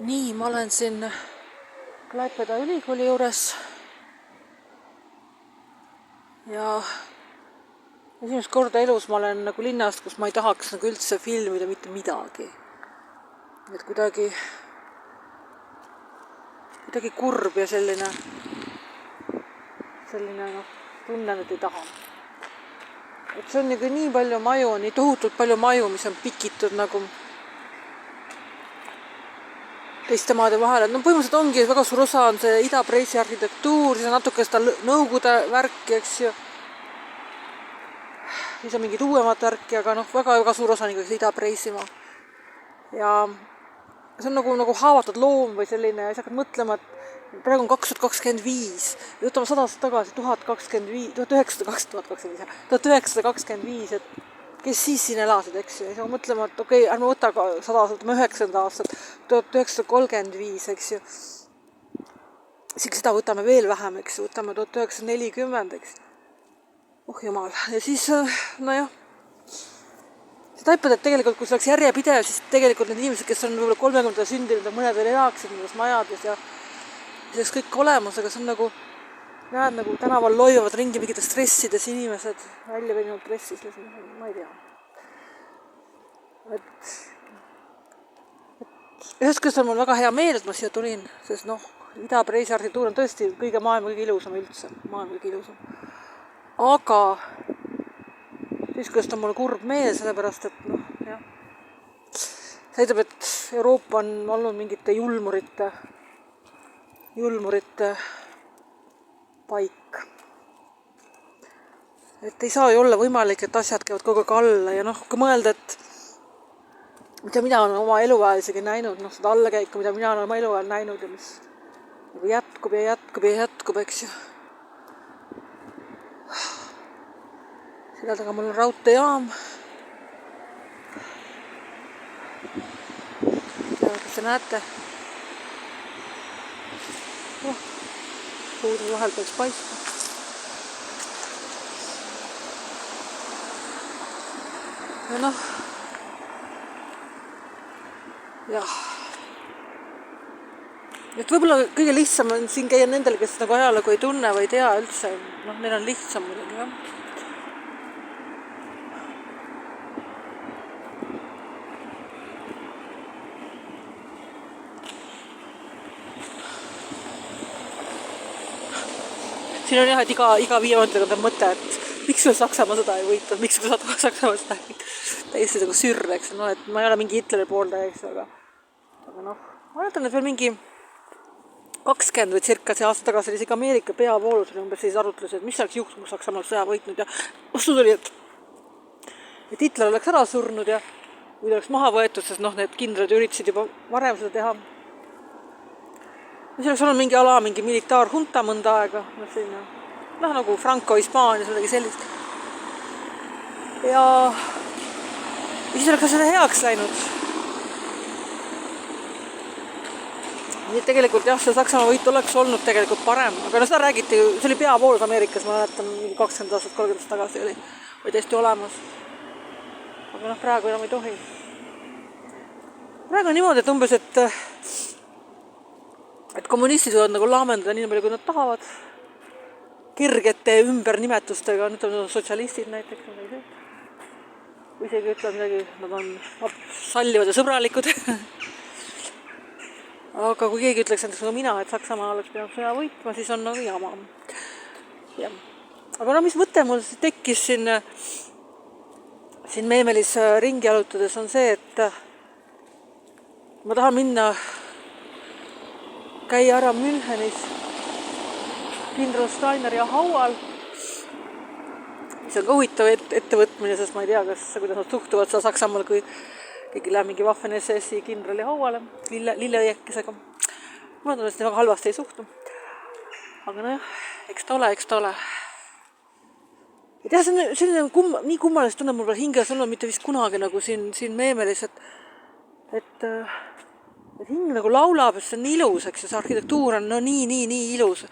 Nii, ma olen siin Klaipeda ülikooli juures ja esimest korda elus ma olen nagu linnast, kus ma ei tahaks nagu üldse filmida mitte midagi. Et kuidagi kurb ja selline tunnen, et ei taha. Et see on nagu nii palju maju, nii tohutult palju maju, mis on pikitud nagu teiste maade vahel. No põhimõtteliselt ongi väga suur osa on see Ida-Preissi arhitektuur, siis on natuke seda Nõukogude värki, eks ju. Siis on mingid uuemat värki, aga väga suur osa on ikkagi Ida-Preisimaa. Ja see on nagu haavatud loom või selline, ja sa hakkad mõtlema, et praegu on 2025, võtame 100 aastat tagasi, 1925, et kes siis siin elasid, eks ju. Ja sa mõtlema, et okei, ärme võta 100 aastat, 9. aastat, 1935, eks ju. Siis seda võtame veel vähem, eks ju, võtame 1940, eks. Oh jumal, ja siis, nojah. Sa taipad, et tegelikult, kui see oleks järjepidev, siis tegelikult need inimesed, kes on võib-olla 30. sündinud, mõned veel elaksid nendes majades ja see oleks kõik olemas, aga see on näed nagu tänaval loivad ringi mingites stressides inimesed, välja veninud stressis, ma ei tea. Et ühest küljest on mul väga hea meel, et ma siia tulin, sest Ida-Preisi arhitektuur on tõesti maailma kõige ilusam üldse, maailma kõige ilusam. Aga ühest küljest on mul kurb meel, sellepärast, et jah. See ütleb, et Euroopa on olnud mingite julmurite paik. Et ei saa ju olla võimalik, et asjad käivad kogu aeg alla ja kui mõelda, et mida mina olen oma eluajal isegi näinud, seda allakäiku, mida mina olen oma eluajal näinud ja mis jätkub ja jätkub ja jätkub, eks ju. Selle taga mul on raudteejaam. Kas te näete? Puudu vahel peaks paista. Ja jah. Et võib-olla kõige lihtsam on siin käia nendel, kes ajalugu ei tunne või ei tea üldse. Neil on lihtsam muidugi, jah. Siin on jah, et iga 5 mõttega on mõte, et miks veel Saksamaa sõda ei võitnud, miks veel Saksamaa sõda ei võitnud. Täiesti sürr, eks, et ma ei ole mingi Hitleri pooldaja, eks, aga ma mäletan, et veel mingi 20 või circa see aasta tagasi oli isegi Ameerika peavoolus oli umbes siis arutlusi, et mis oleks juhtunud, kui Saksamaal sõja võitnud ja vastus oli, et Hitler oleks ära surnud ja kui ta oleks maha võetud, sest need kindrad üritasid juba varem seda teha. See oleks olnud mingi militaarhunta mõnda aega, nagu Franco Hispaanias, midagi sellist. Ja siis oleks seda heaks läinud. Nii et tegelikult jah, see Saksamaa võit oleks olnud tegelikult parem, aga seda räägiti, see oli peavoolus Ameerikas, ma mäletan, 20 aastat, 30 aastat tagasi oli täiesti olemas. Aga praegu enam ei tohi. Praegu on niimoodi, et umbes, et kommunistid võivad laamendada nii palju, kui nad tahavad. Kirgete ümbernimetustega, nüüd on sotsialistid näiteks. Või isegi ütlevad midagi, nad on sallivad ja sõbralikud. Aga kui keegi ütleks näiteks mina, et Saksamaa oleks pidanud sõja võitma, siis on jama. Ja. Aga mis mõte mul tekkis siin Meemelis ringi jalutades on see, et ma tahan minna käia ära Münchenis kindral Steineri haual. See on ka huvitav ettevõtmine, sest ma ei tea, kuidas nad suhtuvad seda Saksamaal, kui keegi läheb mingi Waffen-SS-i kindrali hauale lilleõiekesega. Ma arvan, et väga halvasti ei suhtu. Aga eks ta ole. Ja see on nii kummalist tunneb mul hinges olnud mitte vist kunagi siin Meemelis, et hing laulab, et see on ilus, eks, see arhitektuur on nii ilus.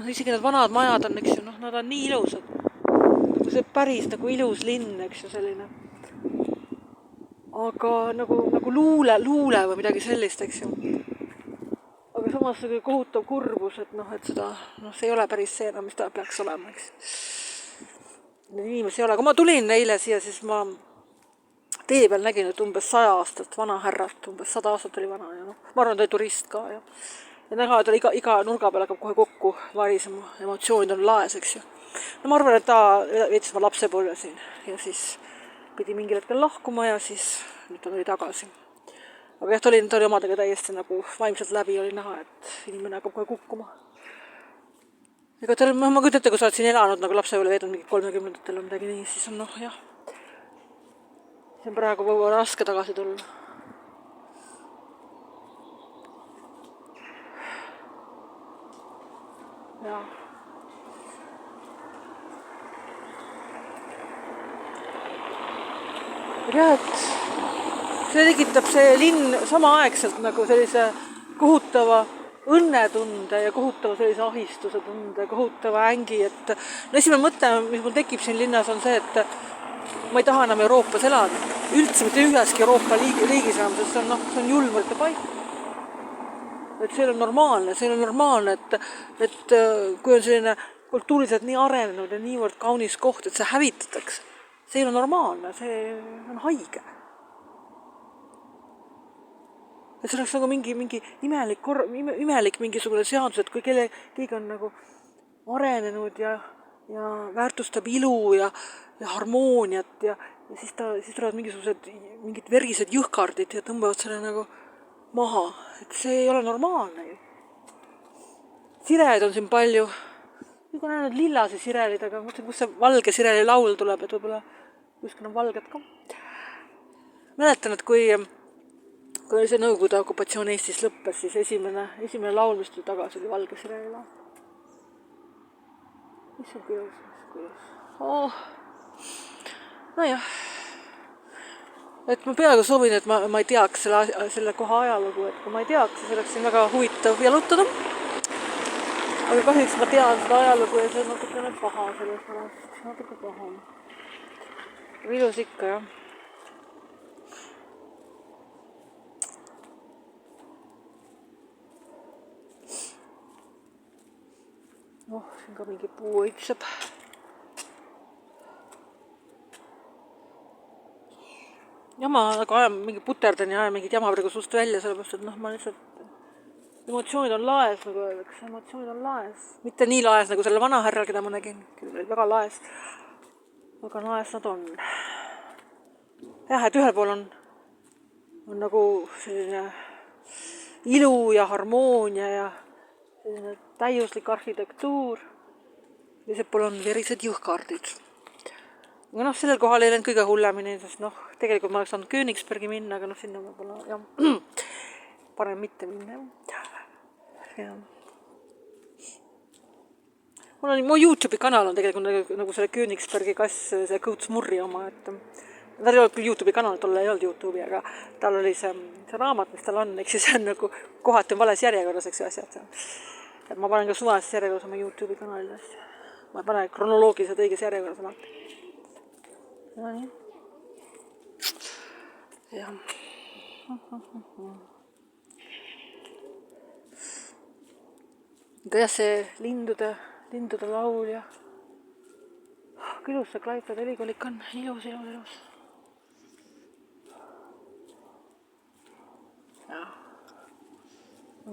Isegi need vanad majad on, eks ju, nad on nii ilusad. See päris ilus linn, eks ju, selline. Aga nagu luule või midagi sellist, eks ju. samas kohutav kurbus, et noh, et seda, noh, see ei ole päris see enam, mis ta peaks olema, eks. Need inimesi ei ole, kui ma tulin eile siia, siis ma tee peal nägin, et umbes 100 aastat vana härrat, umbes 100 aastat oli vana ja noh, ma arvan, ta oli turist ka ja näha, et iga nurga peal hakkab kohe kokku varisema, emotsioonid on laes, eks ju. No ma arvan, et ta veetis oma lapsepõlve siin ja siis pidi mingil hetkel lahkuma ja siis nüüd ta tuli tagasi. Aga jah, ta oli omadega täiesti nagu vaimselt läbi, oli näha, et inimene hakkab kohe kukkuma. Ega tal, ma kujutan ette, kui sa oled siin elanud nagu lapsepõlve veetnud mingi 30-ndatel või midagi nii, siis on noh, jah. See on praegu raske tagasi tulla. Jaa. Ja et see tekitab see linn samaaegselt nagu sellise kohutava õnnetunde ja kohutava sellise ahistuse tunde, kohutava ängi, et no esimene mõte, mis mul tekib siin linnas, on see, et ma ei taha enam Euroopas elada. Üldse mitte üheski Euroopa riigis enam, sest see on julmurite paik. Et see on normaalne, et kui on selline kultuuriliselt nii arenenud ja niivõrd kaunis koht, et see hävitatakse. See ei ole normaalne, see on haige. Et see oleks nagu mingi imelik mingisugune seadus, et kui keegi on nagu arenenud ja väärtustab ilu ja harmooniat ja siis tulevad mingid verised jõhkardid ja tõmbavad selle nagu maha. Et see ei ole normaalne ju. Sireid on siin palju. Nüüd on näinud lillasi sirelid, aga mõtlen, kus see valge sireli laul tuleb, et võib-olla kuskil on valged ka. Mäletan, et kui see Nõukogude okupatsioon Eestis lõppes, siis esimene laul, mis tuli tagasi, oli valge sireli laul. Mis on kuidas? Oh. No jah. Et ma peaaegu soovin, et ma ei teaks selle koha ajalugu, et kui ma ei teaks, siis oleks siin väga huvitav jalutada. Aga kahjuks ma tean seda ajalugu ja see on natukene paha selles pärast. Natuke paha. Ilus ikka, jah. Oh, siin ka mingi puu õitseb. Ja ma nagu ajan mingi puterdan ja ajan mingid jama praegu suust välja, sellepärast, et ma lihtsalt emotsioonid on laes, nagu öeldakse, emotsioonid on laes. Mitte nii laes, nagu selle vana härral, keda ma nägin, küll oli väga laes. Aga laes nad on. Jah, et ühel pool on nagu selline ilu ja harmoonia ja selline täiuslik arhitektuur. Teisel pool on verised jõhkardid. Aga sellel kohal ei läinud kõige hullemini, sest tegelikult ma oleks saanud Königsbergi minna, aga sinna võib-olla parem mitte minna. Ja. Mu YouTube'i kanal on tegelikult nagu selle Königsbergi kass, see Kõuts Murri oma, et tal ei olnud küll YouTube'i kanal, tolle ei olnud YouTube'i, aga tal oli see raamat, mis tal on, eks siis see on nagu kohati on vales järjekorras, eks ju asjad. Et ma panen ka suvalises järjekorras oma YouTube'i kanalile. Ma ei pane kronoloogiliselt õiges järjekorras alati. No nii. Jah. Aga jah, see lindude laul ja ilus see Klaipeda ülikool on ilus.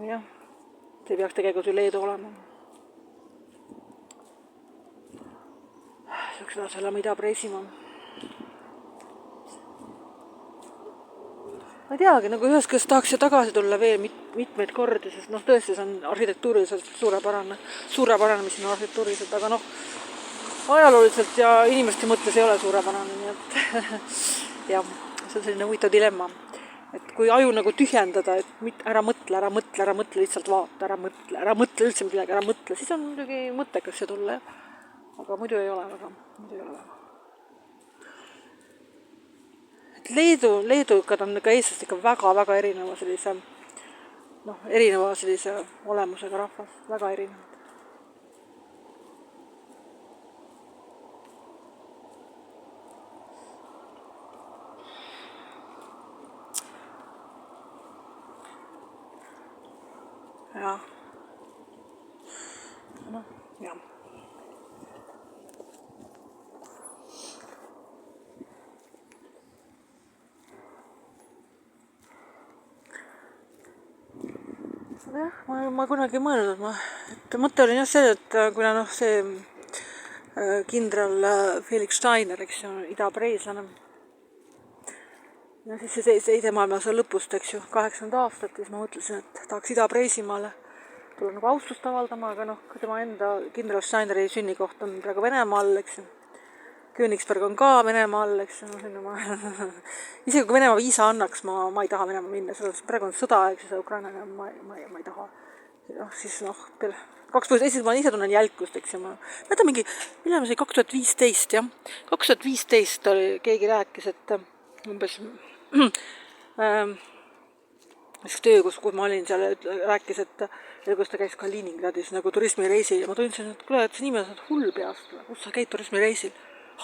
Jah, see peaks tegelikult ju Leedu olema. Saaks selle mida preisima. Ma ei teagi, nagu ühes kes tahaks tagasi tulla veel mitmeid kordi, sest tõesti see on arhitektuuriliselt suurepärane, mis on arhitektuuriliselt, aga ajalooliselt ja inimeste mõttes ei ole suurepärane, nii et jah, see on selline huvitav dilemma. Et kui aju nagu tühjendada, et ära mõtle, lihtsalt vaata, ära mõtle üldse midagi, ära mõtle, siis on muidugi mõttekas see tulla, jah. Aga muidu ei ole väga. Et leedukad on ka eestlased ikka väga erineva sellise olemusega rahvas, väga erinevad. ja noh, jah. Jah, ma kunagi ei mõelnud, et mõte oli jah see, et kuna noh, see kindral Felix Steiner, eks ju, idapreeslane, ja siis see teise maailmasõja lõpust, eks ju, 80 aastat, siis ma mõtlesin, et tahaks Ida-Preisimaale tulla nagu austust avaldama, aga noh, tema enda kindral Steineri sünnikoht on praegu Venemaal, eks ju. Königsberg on ka Venemaal, eks ju, isegi kui Venemaa viisa annaks, ma ei taha Venemaa minna, selles praegu on sõda, eks ju, Ukrainaga, ma ei taha. Noh, siis noh, kaks põhjust, esiteks ma ise tunnen jälkust, eks ju, ma mõtlen mingi, millal see 2015, jah, 2015 oli, keegi rääkis, et umbes üks töö, kus ma olin seal, rääkis, et kus ta käis Kaliningradis nagu turismireisil ja ma tundsin, et kuule, et see inimene on hull peast, kus sa käid turismireisil,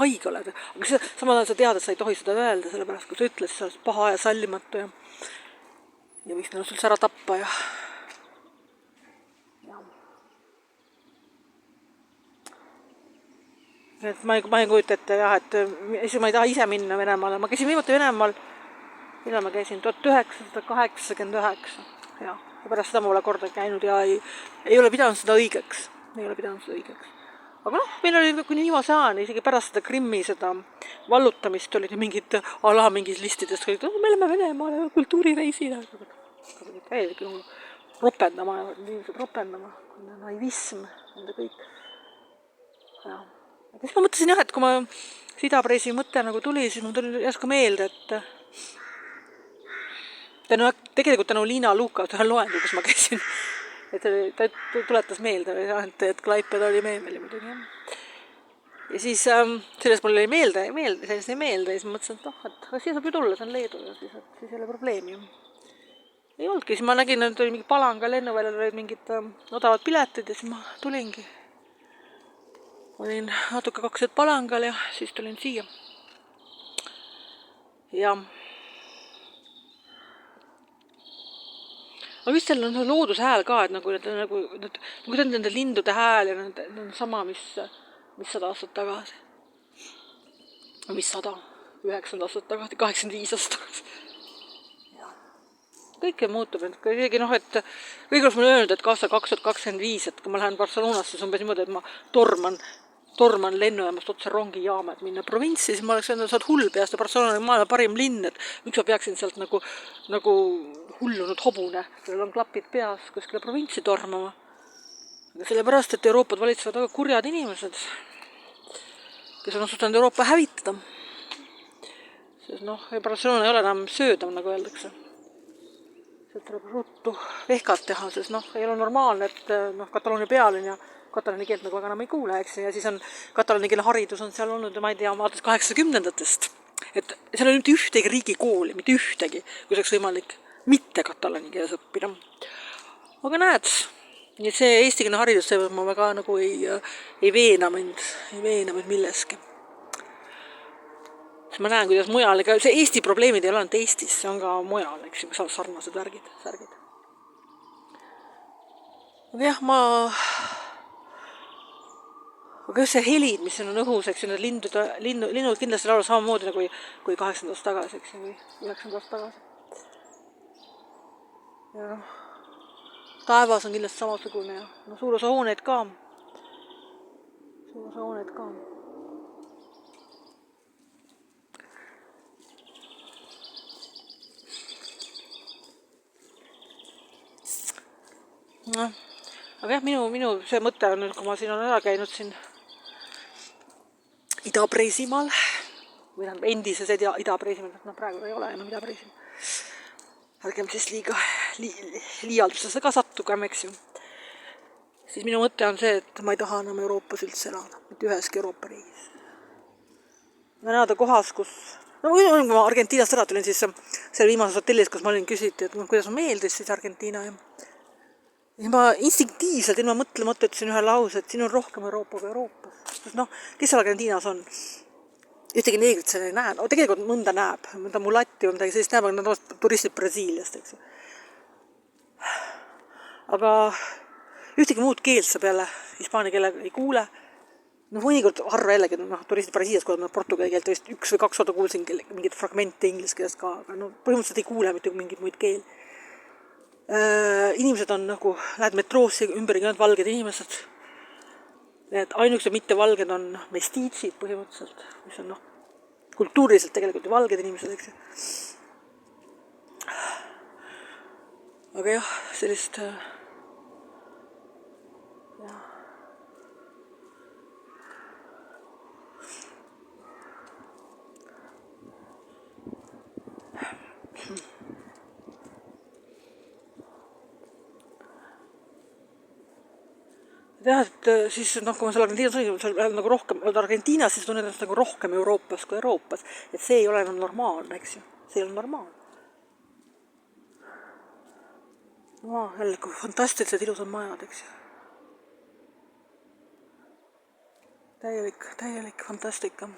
haige oled. Aga samal ajal sa tead, et sa ei tohi seda öelda, sellepärast kui sa ütled, sa oled paha ja sallimatu ja võiks ennast üldse ära tappa ja et ma ei kujuta ette jah, et ma ei taha ise minna Venemaale. Ma käisin viimati Venemaal, millal ma käisin, 1989, ja pärast seda ma pole korda käinud ja ei ole pidanud seda õigeks. Aga noh, meil oli kuni viimase ajani, isegi pärast seda Krimmi seda vallutamist olid mingid mingis listidest, me oleme Venemaale kultuurireisile. Täielikult ropendama, naivism, nende kõik. Ja siis ma mõtlesin jah, et kui ma Ida-Preisi mõte nagu tuli, siis mul tuli järsku meelde, et tegelikult tänu Liina Luka ühel loengul, kus ma käisin, et ta tuletas meelde, et Klaipeda oli meemeli muidugi. Ja siis sellest mul oli meelde, ja siis ma mõtlesin, et siia saab ju tulla, see on Leedu ja siis ei ole probleemi. Ei olnudki, siis ma nägin, et oli mingi Palanga lennuväljal olid mingid odavad piletid ja siis ma tulingi. Olin natuke 2 Palangal ja siis tulin siia. Ja aga vist seal on looduse hääl ka, et nagu nende lindude hääl ja need on sama, mis 100 aastat tagasi. Mis 100? 90 aastat tagasi, 85 aastat tagasi. Kõike muutub, et isegi noh, et kõik oleks mulle öelnud, et aastal 2025, et kui ma lähen Barcelonasse, siis umbes niimoodi, et ma torman lennujaamast otse rongijaama, et minna provintsi, siis ma oleks öelnud, et sa oled hull peast ja Barcelona on maailma parim linn, et miks ma peaksin sealt nagu hullunud hobune, sellel on klapid peas kuskile provintsi tormama. Aga sellepärast, et Euroopad valitsevad väga kurjad inimesed, kes on otsustanud Euroopa hävitada. Sest noh, Barcelona ei ole enam söödav, nagu öeldakse. Sealt tuleb ruttu vehkat teha, sest noh, ei ole normaalne, et noh, Kataloonia pealinn ja katalani keelt nagu väga enam ei kuule, eks, ja siis on katalani keele haridus on seal olnud, ma ei tea, alates 80-ndatest. Et seal on mitte ühtegi riigikooli, mitte ühtegi, kui oleks võimalik mitte katalani keeles õppida. Aga näed, see eestikeelne haridus ma väga nagu ei veena mind milleski. Ma näen, kuidas mujal, ega see Eesti probleemid ei ole ainult Eestis, see on ka mujal, eks ju, sarnased värgid. Aga jah, aga just see helid, mis on õhus, eks ju, need linnud kindlasti laulu samamoodi nagu kui 80 aastat tagasi, eks ju, või 90 aastat tagasi. Ja noh, taevas on kindlasti samasugune ja no, suur osa hooneid ka. No, aga jah, minu see mõte on, kui ma siin olen ära käinud siin Ida-Preisimaal, või endises Ida-Preisimaal, no praegu ei ole enam Ida-Preisimaal. Ärgem siis liialdusesse ka sattugem, eks ju. Siis minu mõte on see, et ma ei taha enam Euroopas üldse elada, mitte üheski Euroopa riigis. Ma elada kohas, kus no kui ma Argentiinast ära tulin, siis seal viimases hotellis, kus ma olin, küsiti, et kuidas ma meeldis siis Argentiina ja ma instinktiivselt ilma mõtlemata ütlesin ühe lause, et siin on rohkem Euroopa kui Euroopas. Sest noh, kes seal Argentiinas on? Ühtegi neegrit seal ei näe. No tegelikult mõnda näeb. Mõnda mulatti või midagi sellist näeb, aga nad on turistid Brasiiliast, eks ju. aga ühtegi muud keelt sa peale hispaania keele ei kuule. Mõnikord harva jällegi, turistid Brasiilias, kui portugali keelt vist 1 või 2 korda kuulsin mingit fragmente inglise keelest ka, aga põhimõtteliselt ei kuule mitte mingit muid keel. Inimesed on lähed metroosse ümbergi need valged inimesed. Need ainukesed mitte valged on mestiitsid põhimõtteliselt, mis on kultuuriliselt tegelikult valged inimesed, eks ju. Aga jah, sellist et siis, kui ma seal Argentiinas olin, seal rohkem, Argentiinas siis tunned ennast rohkem Euroopas kui Euroopas. Et see ei ole enam normaalne, eks ju. See ei ole normaalne. Jälle, kui fantastilised ilusad majad, eks ju. Täielik fantastika.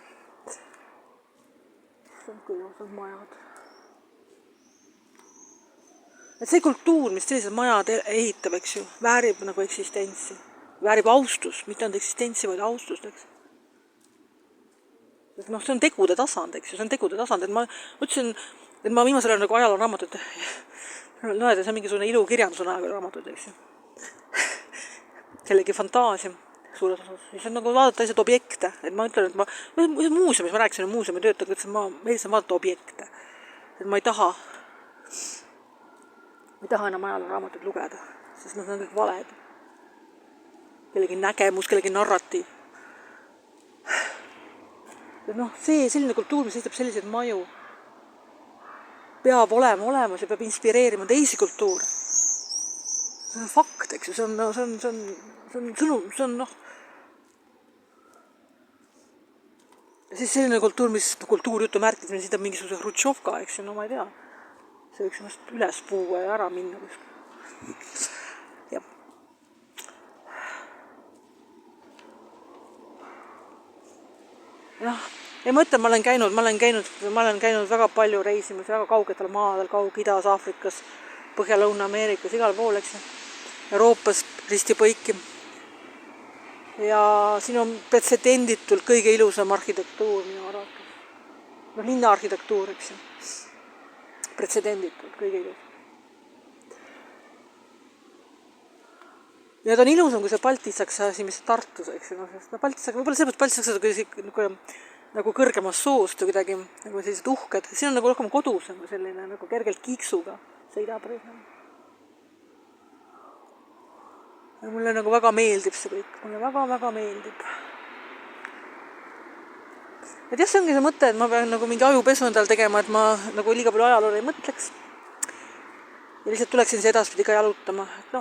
See on kui ilusad majad. Et see kultuur, mis sellised majad ehitab, eks ju, väärib eksistentsi. Väärib austust, mitte ainult eksistentsi, vaid austust, eks. See on tegude tasand, eks ju, see on tegude tasand, et ma ütlesin, et ma viimasel ajal ajaloo raamatut, et see on mingisugune ilukirjandus on ajaloo raamatut, eks ju. Kellegi fantaasia suures osas. Siis on vaadata lihtsalt objekte, et ma ütlen, et muuseumis, ma rääkisin muuseumi töötajaga, et ma meeldisem vaadata objekte. Et ma ei taha enam ajaloo raamatut lugeda, sest nad on kõik valed. Kellegi nägemus, kellegi narratiiv. Selline kultuur, mis esitab selliseid maju, peab olema olemas ja peab inspireerima teisi kultuure. See on fakt, eks ju, see on sõnum, see on Ja siis selline kultuur, mis kultuurjutu märkis, mis esitab mingisuguse Hrutšovka, eks ju, ma ei tea. See võiks ennast üles puua ja ära minna kuskil. Ja ma ütlen, ma olen käinud väga palju reisimas, väga kaugetel maadel, Kaug-Idas, Aafrikas, Põhja-Lõuna-Ameerikas, igal pool, eks ju. Euroopas risti-põiki. Ja siin on pretsedenditult kõige ilusam arhitektuur minu arvates. Linna arhitektuur, eks ju. Pretsedenditult kõige ilusam. Ja ta on ilusam, kui see Baltisaks asi, mis Tartus, eks ju. Võib-olla sellepärast Baltisaks nagu kõrgemas soosst või kuidagi nagu sellised uhked. Siin on nagu rohkem kodusem selline nagu kergelt kiiksuga sõidab. Ja mulle nagu väga meeldib see kõik. Mulle väga meeldib. Et jah, see ongi see mõte, et ma pean nagu mingi ajupesu endal tegema, et ma nagu liiga palju ajaloole ei mõtleks. Ja lihtsalt tuleksin see edaspidi ka jalutama. Et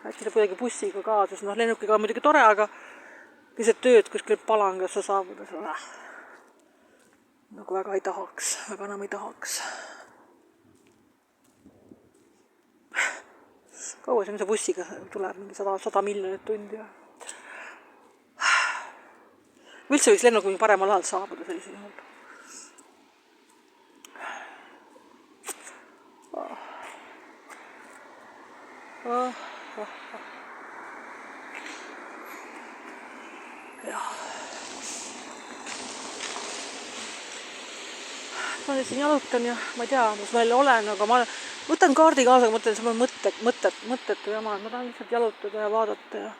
äkki saab kuidagi bussiga kaasas. Lennukiga on muidugi tore, aga keset tööd kuskil Palangasse saabuda. Nagu väga enam ei tahaks. Kaua see bussiga tuleb mingi 100 miljonit tundi. Üldse võiks lennuga mingi paremal ajal saabuda sellise juhul. Ma siin jalutan ja ma ei tea, kus ma jälle olen, aga ma võtan kaardi kaasa, mõtlen, see on mõttetu jama. Ma tahan lihtsalt jalutada ja vaadata ja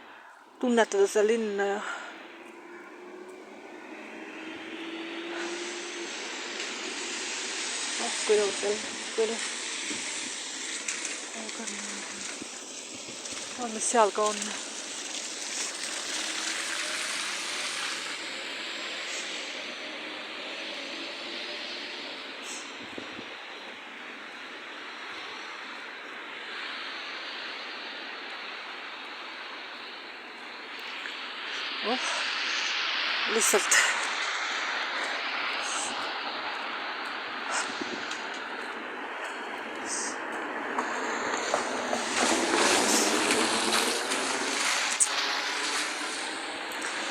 tunnetada seda linna ja kui ilus. Mis seal ka on. Lihtsalt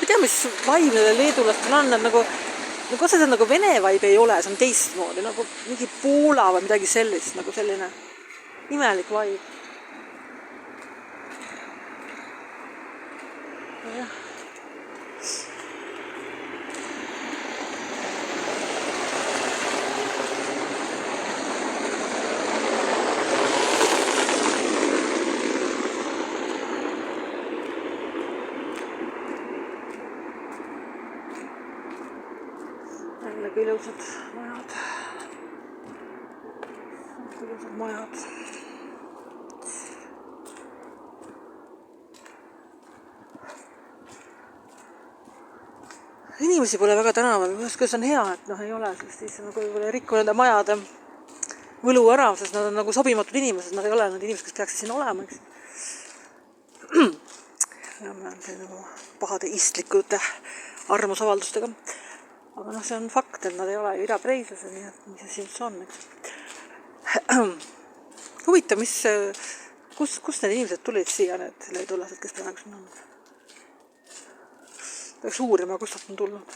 ei tea, mis vaim leedulastel on, nagu otseselt nagu vene vaib ei ole, see on teistmoodi, nagu mingi Poola või midagi sellist, nagu selline imelik vaib. jah. jällegi ilusad majad. ilusad majad. Inimesi pole väga tänaval, kuidas on hea, et ei ole, sest siis nagu võib-olla ei rikku nende majade võlu ära, sest nad on nagu sobimatud inimesed, nad ei ole need inimesed, kes peaksid siin olema, eks. Ja ma olen siin nagu pahade istlikute arvamusavaldustega. Aga see on fakt, et nad ei ole ju idapreislased, nii et mis see üldse on, eks. Huvitav, kust need inimesed tulid siia, need leedulased, kes praegu siin on? Peaks uurima, kust nad on tulnud.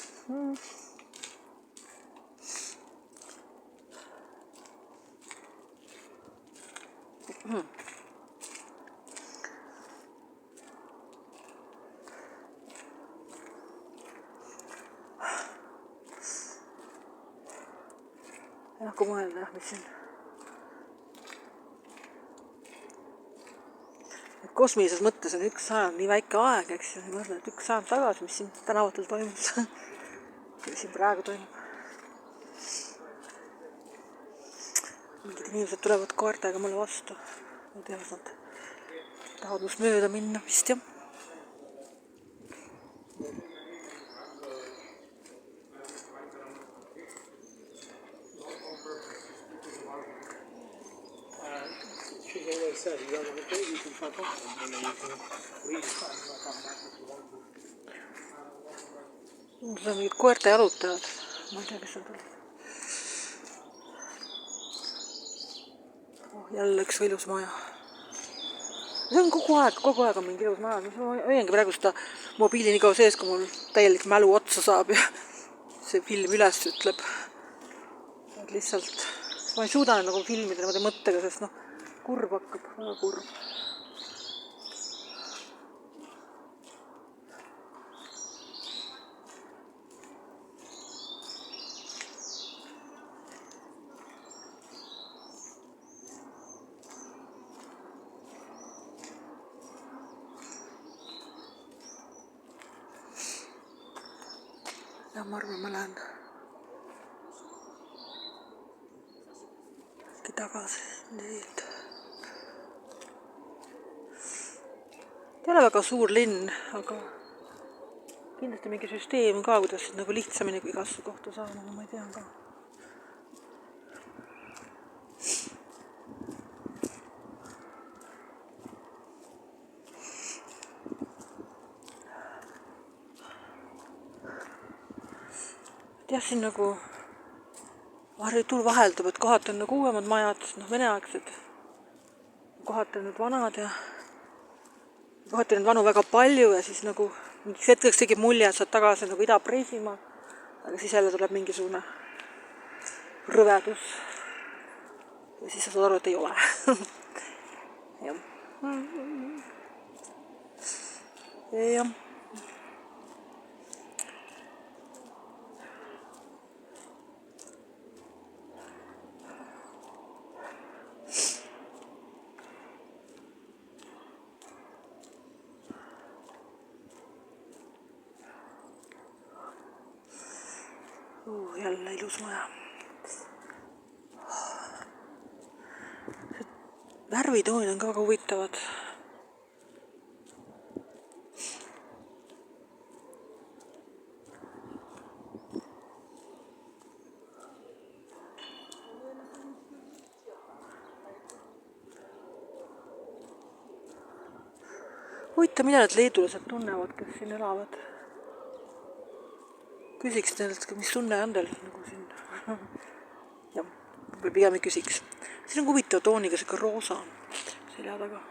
Ja kui mõelda, mis siin kosmilises mõttes on 1 sajand nii väike aeg, eks ju, mõtlen, et 1 sajand tagasi, mis siin tänavatel toimus, mis siin praegu toimub. Mingid inimesed tulevad koertega mulle vastu. Ma ei tea, kas nad tahavad must mööda minna, vist jah. See on mingid koerte jalutajad. Ma ei tea, kes on tulnud. Jälle üks ilus maja. See on kogu aeg on mingi ilus maja. Ma hoiangi praegu seda mobiili nii kaua sees, kui mul täielik mälu otsa saab ja see film üles ütleb. Et lihtsalt ma ei suuda nagu filmida niimoodi mõttega, sest kurb hakkab, väga kurb. Ja ma arvan, ma lähen tagasi nüüd. Ei ole väga suur linn, aga kindlasti mingi süsteem ka, kuidas nagu lihtsamini igasse kohta saama, ma ei tea ka. Jah, siin nagu turg vaheldub, et kohati on nagu uuemad majad, veneaegsed, kohati on need vanad ja kohati on vanu väga palju ja siis nagu mingiks hetkeks tegib mulje, et saad tagasi nagu Ida-Preisimaa, aga siis jälle tuleb mingisugune rõvedus ja siis sa saad aru, et ei ole. Jah. Jah. Jälle ilus maja. Värvitoonid on ka väga huvitavad. Huvitav, mida need leedulased tunnevad, kes siin elavad. Küsiks neilt, mis tunne on teil nagu siin. Ja, või pigem ei küsiks. Siin on huvitav tooniga siuke roosa selja taga.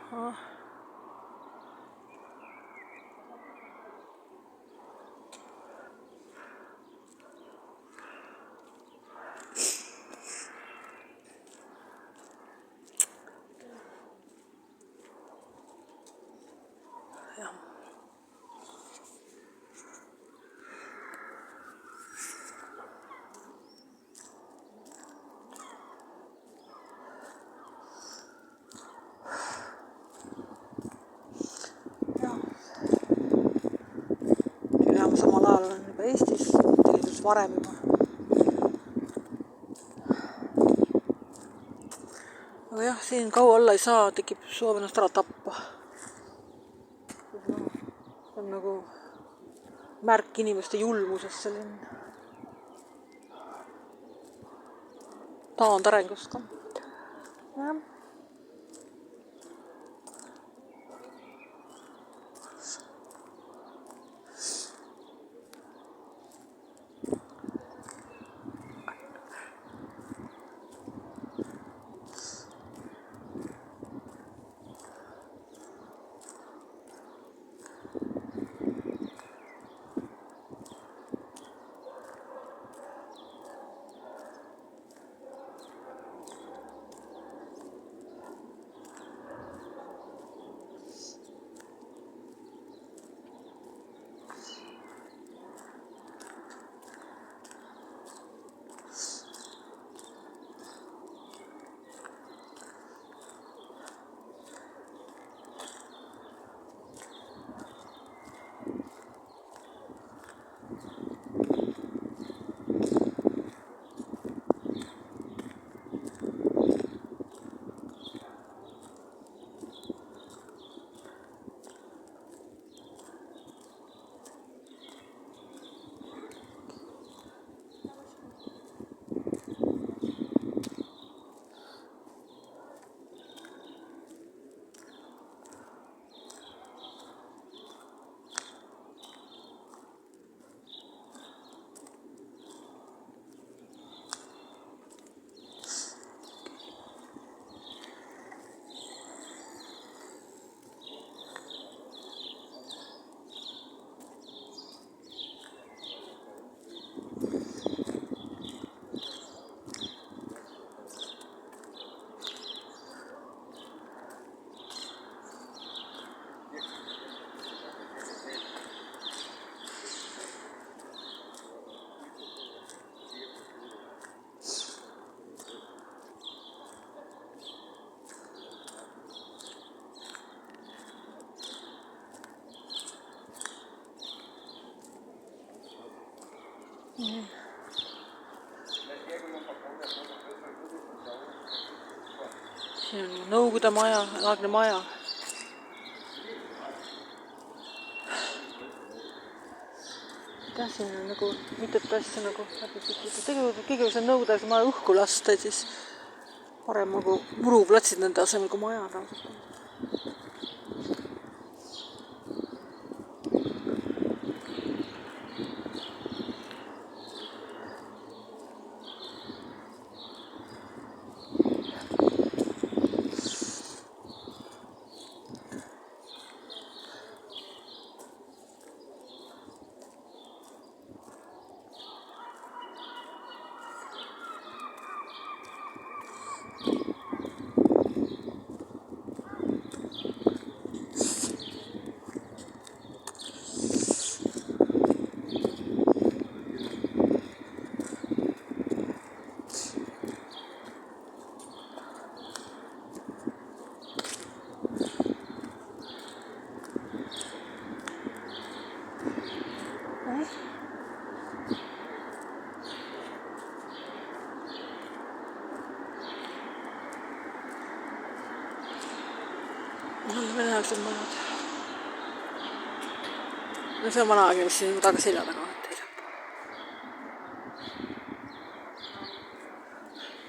varem juba. aga jah, siin kaua olla ei saa, tekib soov ennast ära tappa. See on nagu märk inimeste julmusest, selline taandarengust ka. jah. See on Nõukogude maja, aegne maja. Jah, siin on nagu mitut asja nagu tegelikult kõige see Nõukogude maja õhku lasta, siis parem nagu muruplatsid nende asemel kui maja taas. Venälased majad. No see on vana aeg, mis siin taga selja taga teisab.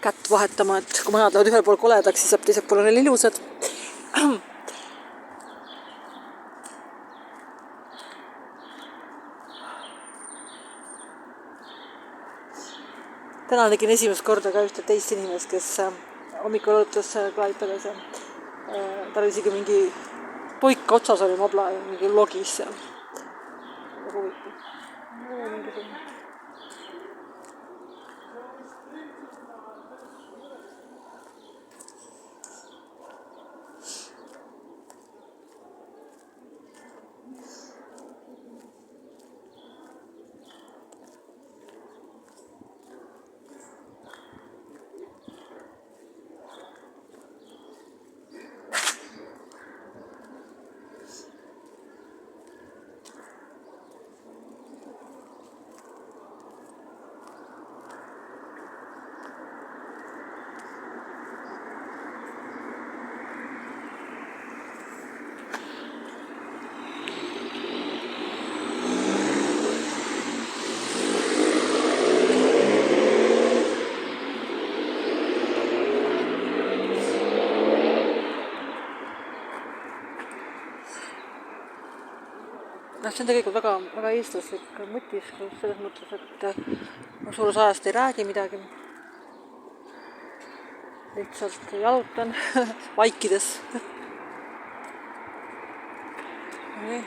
Kätt vahetama, et kui majad lähevad ühel pool koledaks, siis saab teisel pool neil ilusad. Täna tegin esimest korda ka ühte teist inimest, kes hommikul õlutas Klaipedas ja tal oli isegi mingi toik otsas oli mabla ja mingi logis seal. Huvitav. noh, see on tegelikult väga, väga eestlaslik mõtisklus selles mõttes, et ma suures ajast ei räägi midagi. Lihtsalt jalutan vaikides. Nii.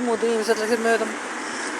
Muud inimesed läksid mööda.